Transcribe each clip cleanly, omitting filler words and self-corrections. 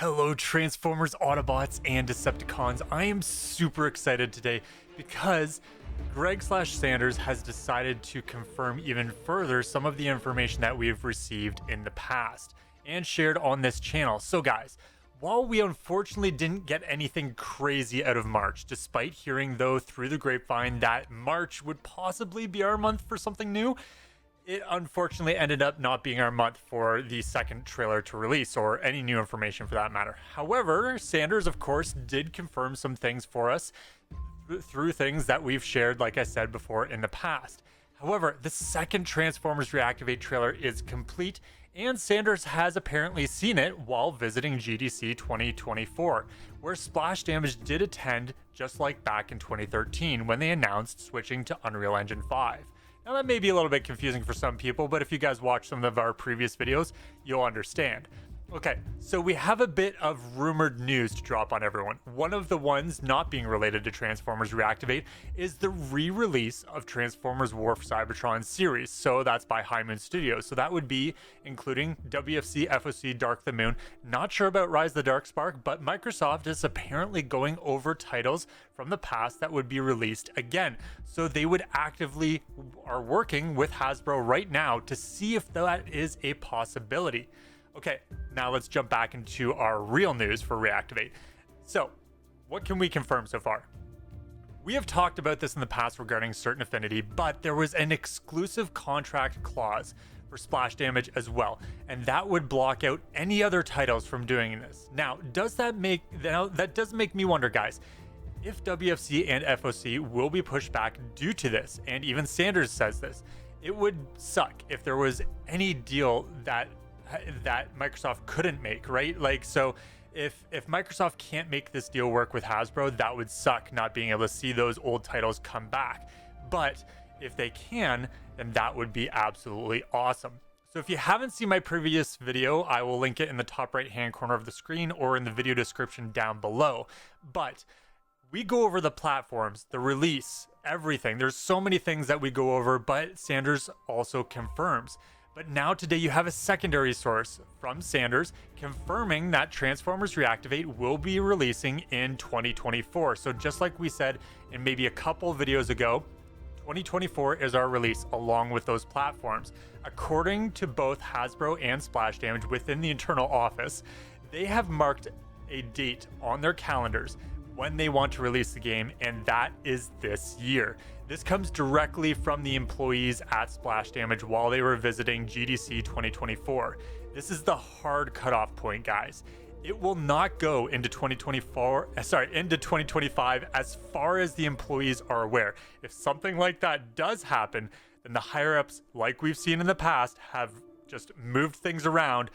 Hello Transformers, Autobots, and Decepticons. I am super excited today because Greg/Sanders has decided to confirm even further some of the information that we've received in the past and shared on this channel. So guys, while we unfortunately didn't get anything crazy out of March, despite hearing though through the grapevine that March would possibly be our month for something new, it unfortunately ended up not being our month for the second trailer to release, or any new information for that matter. However, Sanders, of course, did confirm some things for us through things that we've shared, like I said before, in the past. However, the second Transformers Reactivate trailer is complete, and Sanders has apparently seen it while visiting GDC 2024, where Splash Damage did attend, just like back in 2013 when they announced switching to Unreal Engine 5. Now that may be a little bit confusing for some people, but if you guys watch some of our previous videos, you'll understand. Okay, so we have a bit of rumored news to drop on everyone. One of the ones not being related to Transformers Reactivate is the re-release of Transformers War for Cybertron series. So that's by High Moon Studios. So that would be including WFC, FOC, Dark the Moon. Not sure about Rise the Dark Spark, but Microsoft is apparently going over titles from the past that would be released again. So they would actively are working with Hasbro right now to see if that is a possibility. Okay, now let's jump back into our real news for Reactivate. So, what can we confirm so far? We have talked about this in the past regarding certain affinity, but there was an exclusive contract clause for Splash Damage as well, and that would block out any other titles from doing this. Now, that does make me wonder, guys, if WFC and FOC will be pushed back due to this, and even Sanders says this. It would suck if there was any deal that Microsoft couldn't make, right? Like, so if Microsoft can't make this deal work with Hasbro, that would suck, not being able to see those old titles come back. But if they can, then that would be absolutely awesome. So if you haven't seen my previous video, I will link it in the top right hand corner of the screen or in the video description down below. But we go over the platforms, the release, everything. There's so many things that we go over, but Sanders also confirms. But now today you have a secondary source from Sanders confirming that Transformers Reactivate will be releasing in 2024. So just like we said in maybe a couple videos ago, 2024 is our release along with those platforms. According to both Hasbro and Splash Damage within the internal office, they have marked a date on their calendars when they want to release the game, and that is this year. This comes directly from the employees at Splash Damage while they were visiting GDC 2024. This is the hard cutoff point, guys. It will not go into 2025 as far as the employees are aware. If something like that does happen, then the higher ups, like we've seen in the past, have just moved things around,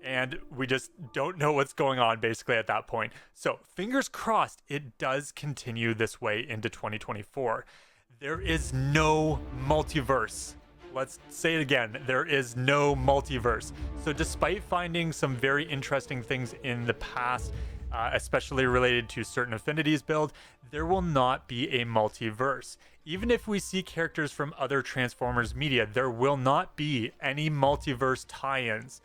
and we just don't know what's going on basically at that point. So fingers crossed it does continue this way into 2024. There is no multiverse. Let's say it again. There is no multiverse. So despite finding some very interesting things in the past, especially related to certain affinities build, there will not be a multiverse. Even if we see characters from other Transformers media, there will not be any multiverse tie-ins.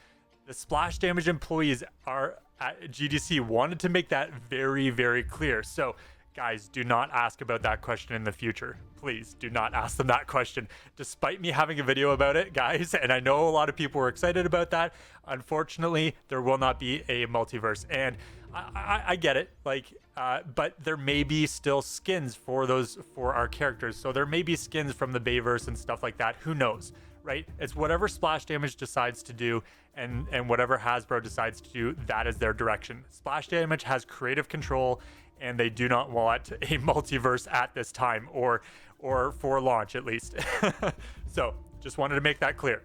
The Splash Damage employees are at GDC wanted to make that very, very clear. So guys, do not ask about that question in the future. Please do not ask them that question. Despite me having a video about it, guys, and I know a lot of people were excited about that, unfortunately, there will not be a multiverse. And I get it, like, but there may be still skins for our characters. So there may be skins from the Bayverse and stuff like that. Who knows? Right? It's whatever Splash Damage decides to do, and whatever Hasbro decides to do, that is their direction. Splash Damage has creative control, and they do not want a multiverse at this time, or for launch at least. So just wanted to make that clear.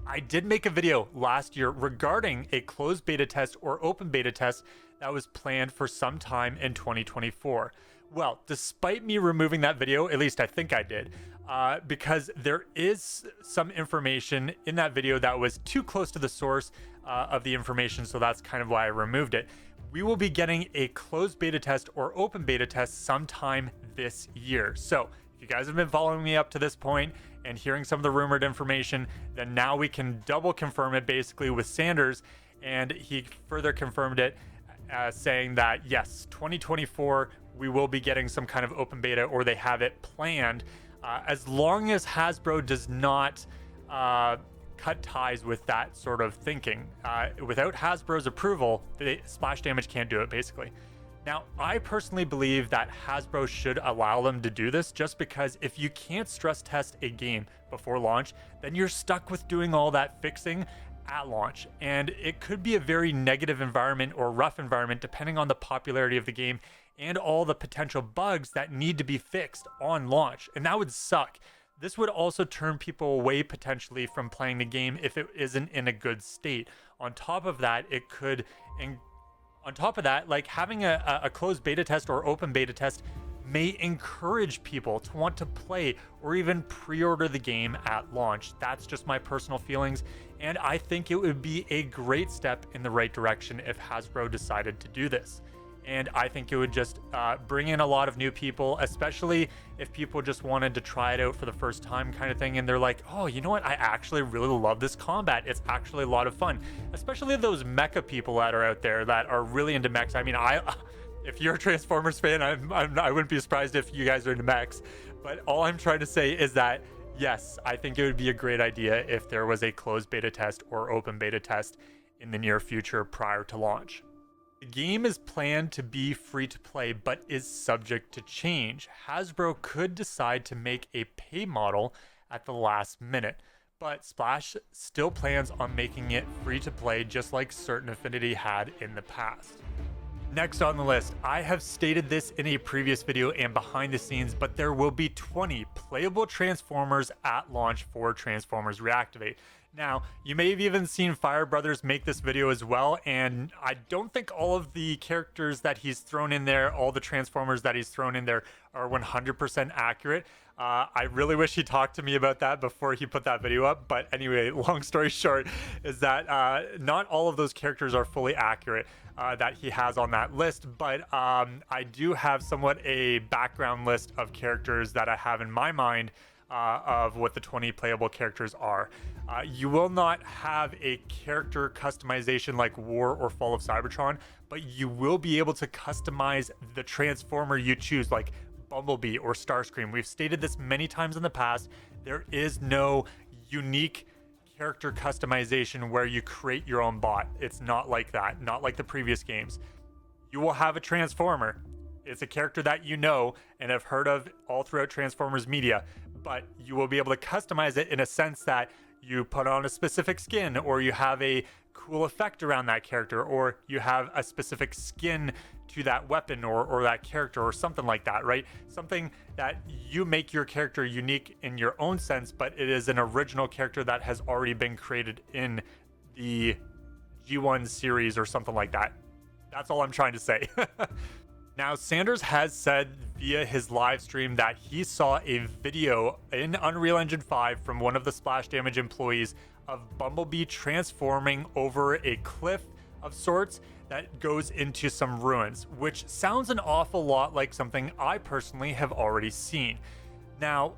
I did make a video last year regarding a closed beta test or open beta test that was planned for some time in 2024. Well, despite me removing that video, at least I think I did, because there is some information in that video that was too close to the source of the information, so that's kind of why I removed it. We will be getting a closed beta test or open beta test sometime this year. So if you guys have been following me up to this point and hearing some of the rumored information, then now we can double confirm it basically with Sanders And he further confirmed it, saying that yes, 2024 we will be getting some kind of open beta, or they have it planned, as long as Hasbro does not cut ties with that sort of thinking. Without Hasbro's approval, Splash Damage can't do it, basically. Now, I personally believe that Hasbro should allow them to do this, just because if you can't stress test a game before launch, then you're stuck with doing all that fixing at launch. And it could be a very negative environment or rough environment, depending on the popularity of the game and all the potential bugs that need to be fixed on launch. And that would suck. This would also turn people away potentially from playing the game if it isn't in a good state. On top of that, like having a closed beta test or open beta test may encourage people to want to play or even pre-order the game at launch. That's just my personal feelings, and I think it would be a great step in the right direction if Hasbro decided to do this. And I think it would just bring in a lot of new people, especially if people just wanted to try it out for the first time kind of thing. And they're like, oh, you know what? I actually really love this combat. It's actually a lot of fun, especially those mecha people that are out there that are really into mechs. I mean, if you're a Transformers fan, I wouldn't be surprised if you guys are into mechs. But all I'm trying to say is that, yes, I think it would be a great idea if there was a closed beta test or open beta test in the near future prior to launch. The game is planned to be free to play, but is subject to change. Hasbro could decide to make a pay model at the last minute, but Splash still plans on making it free to play, just like Certain Affinity had in the past. Next on the list, I have stated this in a previous video and behind the scenes, but there will be 20 playable Transformers at launch for Transformers Reactivate. Now, you may have even seen Fire Brothers make this video as well, and I don't think all of the characters that he's thrown in there, all the Transformers that he's thrown in there, are 100% accurate. I really wish he talked to me about that before he put that video up, but anyway, long story short is that not all of those characters are fully accurate that he has on that list, but I do have somewhat a background list of characters that I have in my mind of what the 20 playable characters are. You will not have a character customization like War or Fall of Cybertron, but you will be able to customize the Transformer you choose, like Bumblebee or Starscream. We've stated this many times in the past. There is no unique character customization where you create your own bot. It's not like that, not like the previous games. You will have a Transformer. It's a character that you know and have heard of all throughout Transformers media, but you will be able to customize it in a sense that you put on a specific skin, or you have a cool effect around that character, or you have a specific skin to that weapon or that character or something like that, right? Something that you make your character unique in your own sense, but it is an original character that has already been created in the G1 series or something like that. That's all I'm trying to say. Now, Sanders has said via his live stream that he saw a video in Unreal Engine 5 from one of the Splash Damage employees of Bumblebee transforming over a cliff of sorts that goes into some ruins, which sounds an awful lot like something I personally have already seen. Now,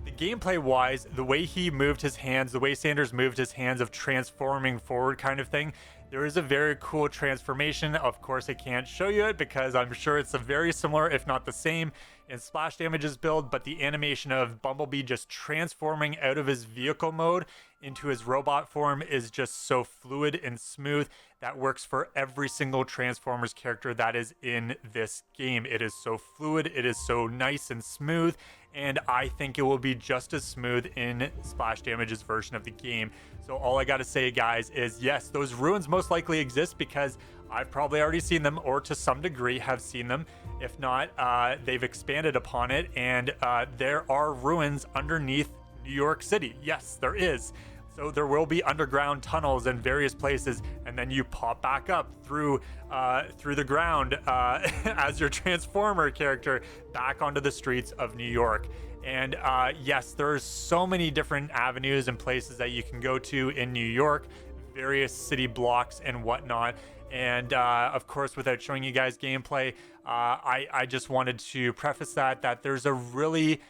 the gameplay wise, the way he moved his hands, the way Sanders moved his hands of transforming forward kind of thing, there is a very cool transformation. Of course, I can't show you it because I'm sure it's a very similar, if not the same, in Splash Damage's build, but the animation of Bumblebee just transforming out of his vehicle mode into his robot form is just so fluid and smooth. That works for every single Transformers character that is in this game. It is so fluid, it is so nice and smooth, and I think it will be just as smooth in Splash Damage's version of the game. So all I gotta say, guys, is yes, those ruins most likely exist because I've probably already seen them, or to some degree have seen them. If not, they've expanded upon it, and there are ruins underneath New York City. Yes, there is. So there will be underground tunnels in various places, and then you pop back up through the ground as your Transformer character back onto the streets of New York. And yes, there's so many different avenues and places that you can go to in New York, various city blocks and whatnot. And of course, without showing you guys gameplay, I just wanted to preface that there's a really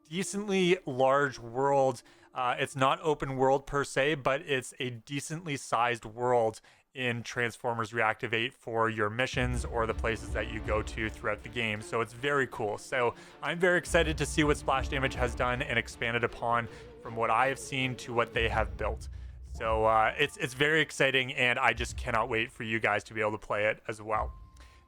decently large world. It's not open world per se, but it's a decently sized world in Transformers Reactivate for your missions or the places that you go to throughout the game. So it's very cool. So I'm very excited to see what Splash Damage has done and expanded upon from what I have seen to what they have built. So it's very exciting, and I just cannot wait for you guys to be able to play it as well.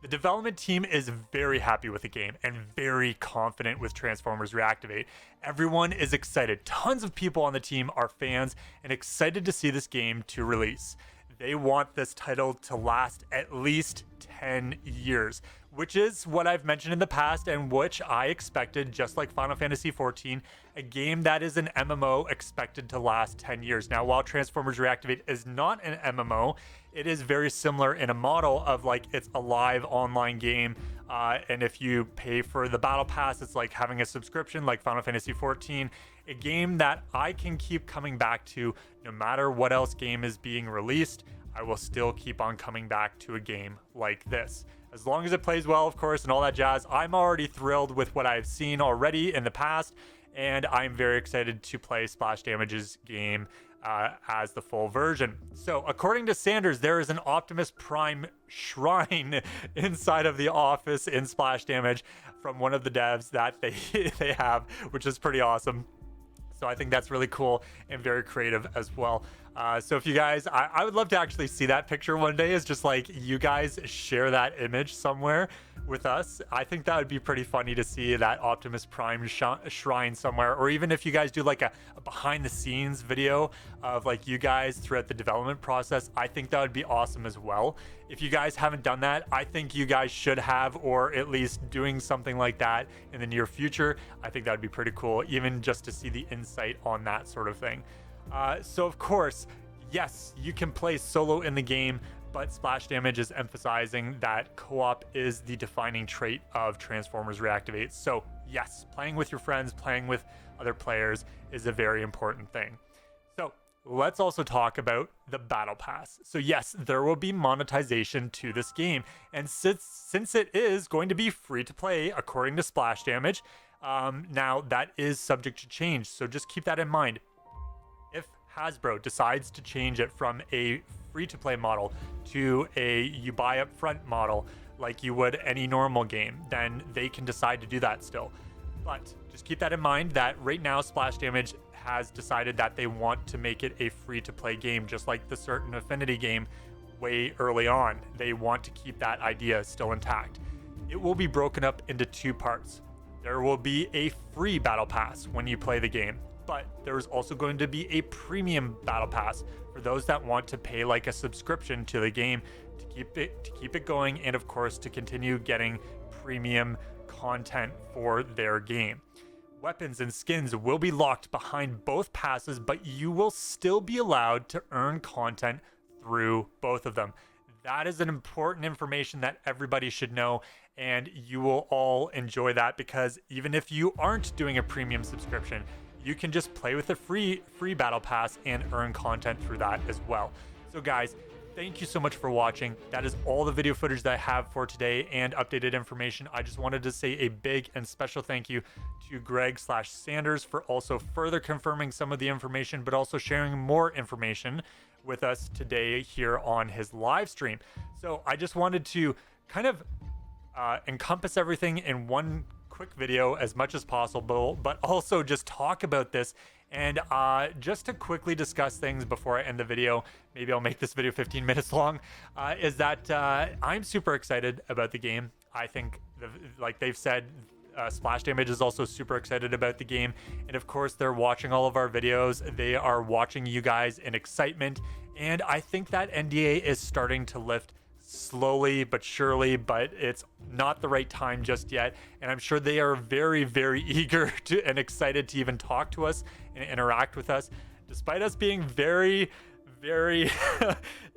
The development team is very happy with the game and very confident with Transformers Reactivate. Everyone is excited. Tons of people on the team are fans and excited to see this game to release. They want this title to last at least 10 years, which is what I've mentioned in the past and which I expected, just like Final Fantasy XIV, a game that is an MMO expected to last 10 years. Now, while Transformers Reactivate is not an MMO, it is very similar in a model of like it's a live online game. And if you pay for the battle pass, it's like having a subscription like Final Fantasy XIV, a game that I can keep coming back to no matter what else game is being released. I will still keep on coming back to a game like this. As long as it plays well, of course, and all that jazz. I'm already thrilled with what I've seen already in the past, and I'm very excited to play Splash Damage's game as the full version. So according to Sanders, there is an Optimus Prime shrine inside of the office in Splash Damage from one of the devs that they have, which is pretty awesome. So I think that's really cool and very creative as well. So if you guys, I would love to actually see that picture one day, is just like you guys share that image somewhere with us. I think that would be pretty funny to see that Optimus Prime shrine somewhere, or even if you guys do like a behind the scenes video of like you guys throughout the development process. I think that would be awesome as well. If you guys haven't done that, I think you guys should have, or at least doing something like that in the near future. I think that would be pretty cool, even just to see the insight on that sort of thing. So of course, yes, you can play solo in the game, but Splash Damage is emphasizing that co-op is the defining trait of Transformers Reactivate. So yes, playing with your friends, playing with other players is a very important thing. So let's also talk about the Battle Pass. So yes, there will be monetization to this game, and since it is going to be free to play according to Splash Damage, now that is subject to change, so just keep that in mind. If Hasbro decides to change it from a free-to-play model to a you buy up front model like you would any normal game, then they can decide to do that still. But just keep that in mind that right now Splash Damage has decided that they want to make it a free-to-play game, just like the Certain Affinity game way early on. They want to keep that idea still intact. It will be broken up into two parts. There will be a free battle pass when you play the game, but there's also going to be a premium battle pass for those that want to pay like a subscription to the game to keep it going, and of course to continue getting premium content for their game. Weapons and skins will be locked behind both passes, but you will still be allowed to earn content through both of them. That is an important information that everybody should know, and you will all enjoy that, because even if you aren't doing a premium subscription, you can just play with the free battle pass and earn content through that as well. So guys, thank you so much for watching. That is all the video footage that I have for today and updated information. I just wanted to say a big and special thank you to Greg/Sanders for also further confirming some of the information, but also sharing more information with us today here on his live stream. So I just wanted to kind of encompass everything in one quick video as much as possible, but also just talk about this. And just to quickly discuss things before I end the video, maybe I'll make this video 15 minutes long, is that I'm super excited about the game. I think, like they've said, Splash Damage is also super excited about the game. And of course, they're watching all of our videos. They are watching you guys in excitement. And I think that NDA is starting to lift slowly but surely, but it's not the right time just yet. And I'm sure they are very, very eager to and excited to even talk to us and interact with us, despite us being very, very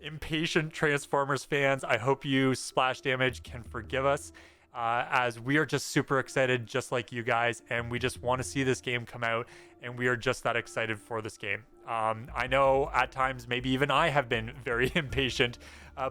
impatient Transformers fans. I hope you, Splash Damage, can forgive us, as we are just super excited, just like you guys, and we just want to see this game come out, and we are just that excited for this game. I know at times maybe even I have been very impatient,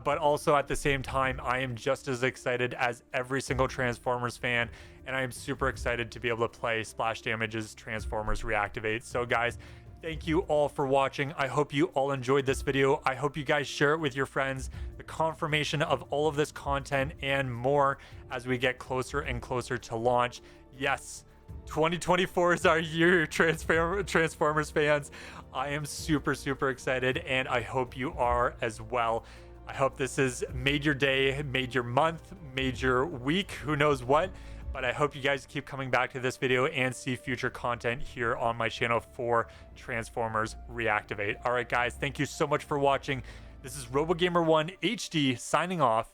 but also at the same time, I am just as excited as every single Transformers fan, and I am super excited to be able to play Splash Damage's Transformers Reactivate. So guys, Thank you all for watching. I hope you all enjoyed this video. I hope you guys share it with your friends. The confirmation of all of this content and more as we get closer and closer to launch. Yes, 2024 is our year, Transformers fans. I am super, super excited, and I hope you are as well. I hope this has made your day, made your month, made your week, who knows what. But I hope you guys keep coming back to this video and see future content here on my channel for Transformers Reactivate. All right, guys, thank you so much for watching. This is RoboGamer1 HD signing off.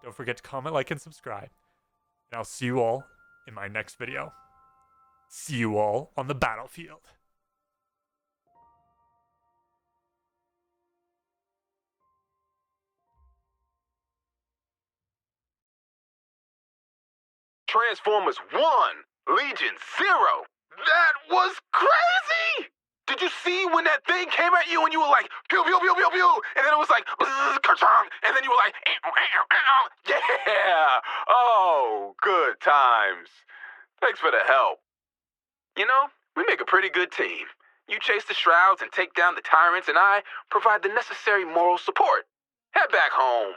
Don't forget to comment, like, and subscribe. And I'll see you all in my next video. See you all on the battlefield. Transformers 1, Legion 0. That was crazy! Did you see when that thing came at you and you were like, pew, pew, pew, pew, pew, and then it was like, ka-chong, and then you were like, yeah! Oh, good times. Thanks for the help. You know, we make a pretty good team. You chase the shrouds and take down the tyrants, and I provide the necessary moral support. Head back home.